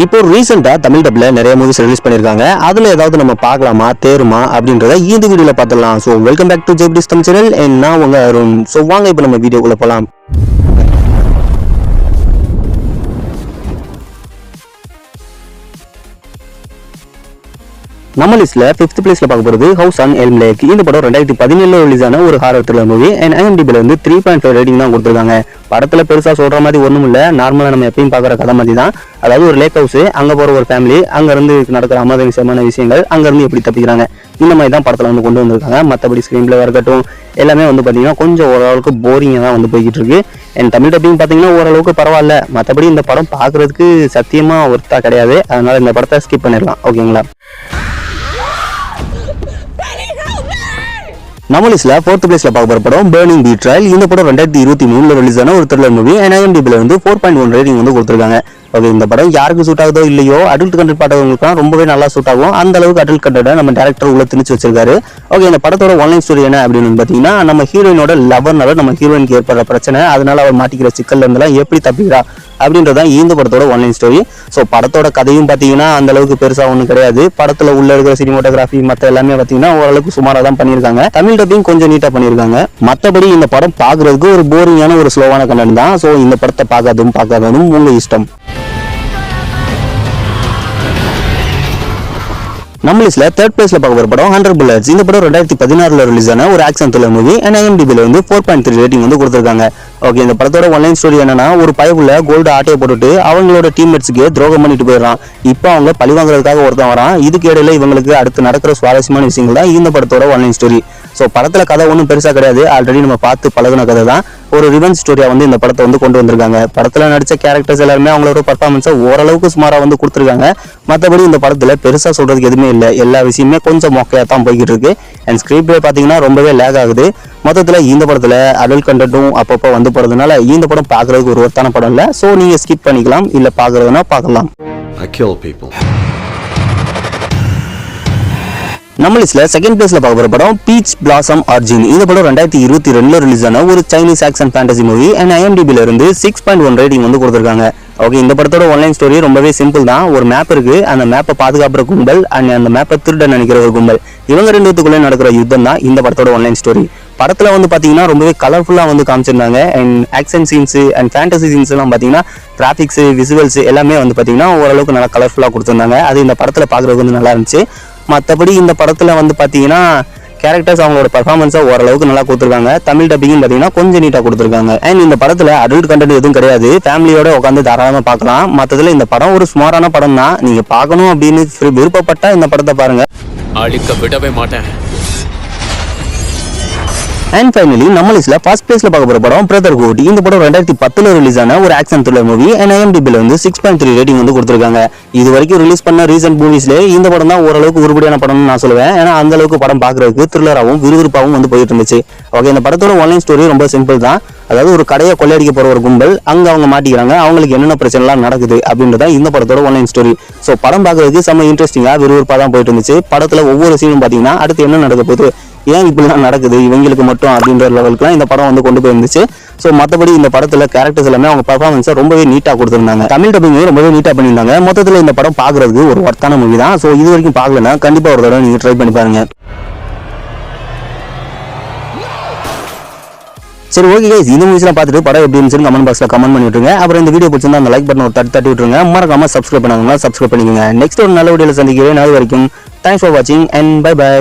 இப்போ ரீசெண்டா தமிழ் டப்ல நிறைய மூவிஸ் ரிலீஸ் பண்ணிருக்காங்க. அதுல ஏதாவது நம்ம பார்க்கலாமா தேருமா அப்படின்றத இந்த வீடியோல பார்த்துடலாம். ஸோ வெல்கம் பேக் டு ஜெப்டிஸ் தமிழ் சேனல். நான் உங்க அருண். ஸோ வாங்க இப்போ நம்ம வீடியோக்குள்ள போலாம். நம்ம லிஸ்ட்ல 5th பிளேஸ்ல பார்க்க போறது ஹவுஸ் ஆன் எல்ம் லேக். இந்த படம் 2017 ரிலீஸ் ஆன ஒரு ஹாரர் த்ரில்லர் மூவி. அண்ட் IMDbல வந்து 3.5 ரேட்டிங் தான் கொடுத்துருக்காங்க. படத்துல பெருசா சொல்ற மாதிரி ஒண்ணும் இல்ல, நார்மலா நம்ம எப்பயும் பாக்குற கதை மாதிரி தான். அதாவது ஒரு லேக் ஹவுஸ், அங்க போற ஒரு ஃபேமிலி, அங்க இருந்து நடக்கிற அமானுஷ்யமான விஷயங்கள், அங்க இருந்து எப்படி தப்பிக்கிறாங்க, இந்த மாதிரி தான் படத்துல வந்து கொண்டு வந்திருக்காங்க. மற்றபடி ஸ்கிரீன் பிளே இருக்கட்டும் எல்லாமே வந்து பாத்தீங்கன்னா கொஞ்சம் ஓரளவுக்கு போரிங்கா தான் வந்து போய்கிட்டு இருக்கு. அண்ட் தமிழ் டப்பிங் பாத்தீங்கன்னா ஓரளவுக்கு பரவாயில்ல. மற்றபடி இந்த படம் பாக்குறதுக்கு சத்தியமா ஒர்த்தா கிடையாது. அதனால இந்த படத்தை ஸ்கிப் பண்ணிடலாம். ஓகேங்களா? நம்ம லிஸ்ட்ல 4th பிளேஸ்ல பார்க்க போற படம் பர்னிங் தி ட்ரையல். இந்த படம் 2023 ரிலீஸ் ஆன ஒரு த்ரில்லர் மூவி. அண்ட் IMDbல வந்து 4.1 ரேட்டிங் வந்து கொடுத்துருக்காங்க. ஓகே, இந்த படம் யாருக்கு சூட் ஆகுதோ இல்லையோ அடல்ட் கண்டென்ட் பார்த்தவங்களுக்கு ரொம்பவே நல்லா சூட் ஆகும். அந்த அளவுக்கு அடல்ட் கண்டென்ட்டை நம்ம டேரக்டர் உள்ள திணிச்சு வச்சிருக்காரு. ஓகே, இந்த படத்தோட ஆன்லைன் ஸ்டோரி என்ன அப்படின்னு பாத்தீங்கன்னா, நம்ம ஹீரோயினோட லவர்னால நம்ம ஹீரோயினுக்கு ஏற்படுற பிரச்சனை, அதனால அவர் மாட்டிக்கிற சிக்கல்ல இருந்தெல்லாம் எப்படி தப்பிக்கிறா அப்படின்றதான் இந்த படத்தோட ஆன்லைன் ஸ்டோரி. ஸோ படத்தோட கதையும் பார்த்தீங்கன்னா அந்த அளவுக்கு பெருசா ஒன்றும் கிடையாது. படத்துல உள்ள இருக்கிற சினிமோட்டோகிராஃபி மற்ற எல்லாமே பார்த்தீங்கன்னா ஓரளவுக்கு சுமாராக தான் பண்ணியிருக்காங்க. தமிழ் டப்பிங் கொஞ்சம் நீட்டா பண்ணியிருக்காங்க. மற்றபடி இந்த படம் பார்க்கறதுக்கு ஒரு போரிங்கான ஒரு ஸ்லோவான கண்டென்ட் தான். ஸோ இந்த படத்தை பார்க்காததும் உங்க இஷ்டம். நம்ம லிஸ்ட்ல 3rd பிளேஸ்ல பார்க்க போற படம் 100 Bullets. இந்த படம் 2016 ரிலீஸ் ஆன ஒரு ஆக்ஷன் த்ரில்லர் மூவி. அண்ட் IMDbல வந்து 4.3 ரேட்டிங் வந்து கொடுத்துருக்காங்க. ஓகே, இந்த படத்தோட ஆன்லைன் ஸ்டோரி என்னன்னா, ஒரு பயவுல கோல்டு ஆட்டையை போட்டுட்டு அவங்களோட டீம்மேட்ஸ்க்கு துரோகம் பண்ணிட்டு போயிடறான். இப்போ அவங்க பழி வாங்குறதுக்காக ஒருத்தன் வரான். இதுக்கு இடையில இவங்களுக்கு அடுத்து நடக்கிற சுவாரஸ்யமான விஷயங்கள் தான் இந்த படத்தோட ஆன்லைன் ஸ்டோரி. ஸோ படத்துல கதை ஒன்றும் பெருசா கிடையாது. ஆல்ரெடி நம்ம பார்த்து பழகுன கதை தான். ஒரு ரிவெஞ்ச் ஸ்டோரியா வந்து இந்த படத்தை வந்து கொண்டு வந்திருக்காங்க. படத்துல நடிச்ச கேரக்டர்ஸ் எல்லாருமே அவங்களோட பர்ஃபார்மன்ஸை ஓரளவுக்கு சுமாரா வந்து கொடுத்துருக்காங்க. மற்றபடி இந்த படத்துல பெருசா சொல்றதுக்கு எதுவுமே இல்லை. எல்லா விஷயமே கொஞ்சம் மொக்கையா தான் போய்கிட்டு இருக்கு. அண்ட் ஸ்கிரீன் பிளே பாத்தீங்கன்னா ரொம்பவே லேக் ஆகுது. மொத்தத்துல இந்த படத்துல அடல்ட் கண்டென்ட்டும் அப்பப்போ வந்து போறதுனால இந்த படம் பாக்குறதுக்கு ஒரு ஒருத்தான படம் இல்ல. சோ நீங்க ஸ்கிப் பண்ணிக்கலாம், இல்ல பாக்குறதுனா பார்க்கலாம். நம்ம லிஸ்ட்ல 2nd பிளேஸ்ல பார்க்க போற படம் பீச் பிளாசம் ஆர்ஜின். இந்த படம் 2022 ரிலீஸ் ஆன ஒரு Chinese action fantasy movie. And IMDbல இருந்து 6.1 ரேட்டிங் வந்து கொடுத்துருக்காங்க. ஓகே, இந்த படத்தோட ஆன்லைன் ஸ்டோரி ரொம்பவே சிம்பிள் தான். ஒரு மேப் இருக்கு, அந்த மேப்பை பாதுகாப்புற கும்பல் அண்ட் அந்த மேப்பை திருட நினைக்கிற ஒரு கும்பல், இவங்க ரெண்டுத்துக்குள்ளே நடக்கிற யுத்தம் தான் இந்த படத்தோட ஆன்லைன் ஸ்டோரி. படத்துல வந்து பாத்தீங்கன்னா ரொம்பவே கலர்ஃபுல்லா வந்து காமிச்சிருந்தாங்க. And action scenes and fantasy scenes எல்லாம் பாத்தீங்கன்னா கிராபிக்ஸ் விசுவல்ஸ் எல்லாமே வந்து பாத்தீங்கன்னா ஓரளவுக்கு நல்லா கலர்ஃபுல்லா கொடுத்துருந்தாங்க. அது இந்த படத்துல பாக்குறதுக்கு வந்து நல்லா இருந்துச்சு. மற்றபடி இந்த படத்துல வந்து பாத்தீங்கன்னா கேரக்டர்ஸ் அவங்களோட பர்ஃபார்மன்ஸை ஓரளவுக்கு நல்லா கொடுத்துருக்காங்க. தமிழ் டப்பிங் பார்த்தீங்கன்னா கொஞ்சம் நீட்டாக கொடுத்துருக்காங்க. அண்ட் இந்த படத்தில் அடல்ட் கண்டென்ட் எதுவும் கிடையாது. ஃபேமிலியோட உட்காந்து தாராளமாக பார்க்கலாம். மற்றதுல இந்த படம் ஒரு சுமாரான படம் தான். நீங்கள் பார்க்கணும் அப்படின்னு விருப்பப்பட்டா இந்த படத்தை பாருங்க. அழிக்க விடவே மாட்டேன். அண்ட் ஃபைனலி நம்ம லிஸ்ட்ல 1st பிளேஸ்ல பார்க்க போற படம் பிரதர்ஹுட். இந்த படம் 2010 ரிலீஸ் ஆன ஒரு ஆக்ஷன் த்ரில்லர் மூவி. அண்ட் IMDbல வந்து 6.3 ரேட்டிங் வந்து கொடுத்துருக்காங்க. இது வரைக்கும் ரிலீஸ் பண்ண ரீசன்ட் மூவிஸ்ல இந்த படம் தான் ஓரளவுக்கு உருப்படியான படம்னு நான் சொல்லுவேன். ஏன்னா அந்த அளவுக்கு படம் பார்க்கறதுக்கு த்ரில்லராகவும் விறுவிறுப்பாகவும் வந்து போயிட்டு இருந்துச்சு. ஓகே, இந்த படத்தோட ஆன்லைன் ஸ்டோரி ரொம்ப சிம்பிள் தான். அதாவது ஒரு கடையை கொள்ளையடிக்க போற ஒரு கும்பல், அங்க அவங்க மாட்டிக்கிறாங்க, அவங்களுக்கு என்னென்ன பிரச்சனை எல்லாம் நடக்குது அப்படின்றத இந்த படத்தோட ஆன்லைன் ஸ்டோரி. ஸோ படம் பார்க்கறதுக்கு செம்ம இன்ட்ரெஸ்டிங்கா விறுவிறுப்பா தான் போயிட்டு இருந்துச்சு. படத்துல ஒவ்வொரு சீனும் பாத்தீங்கன்னா அடுத்து என்ன நடக்க போகுது, ஏன் இப்படிலாம் நடக்குது இவங்களுக்கு மட்டும் அப்படின்ற லெவலுக்குலாம் இந்த படம் வந்து கொண்டு போயிருந்துச்சு. ஸோ மற்றபடி இந்த படத்துல கேரக்டர்ஸ் எல்லாமே அவங்க பர்ஃபார்மன்ஸை ரொம்பவே நீட்டா கொடுத்துருந்தாங்க. தமிழ் டப்பிங் ரொம்பவே நீட்டா பண்ணியிருந்தாங்க. மொத்தத்தில் இந்த படம் பார்க்கறதுக்கு ஒரு ஒர்த்தான மூவி தான். ஸோ இது வரைக்கும் பார்க்கலன்னா கண்டிப்பா ஒரு தடவை நீங்க ட்ரை பண்ணி பாருங்க. சரி, ஓகே கைஸ், இந்த மூவிஸ்லாம் பார்த்துட்டு படம் எப்படி இருந்துச்சுன்னு கமெண்ட் பாக்ஸ்ல கமெண்ட் பண்ணி விட்டுருங்க. அப்புறம் இந்த வீடியோ பிடிச்சிருந்தா அந்த லைக் பட்டன் ஒரு தட்டி விட்டுருங்க. மறக்காம சப்ஸ்கிரைப் பண்ணாங்கன்னா சப்ஸ்கிரைப் பண்ணிக்கோங்க. நெக்ஸ்ட் ஒரு நல்ல வீடியோல சந்திக்கிறேன். அது வரைக்கும் தேங்க்ஸ் ஃபார் வாட்சிங் அண்ட் பை பை.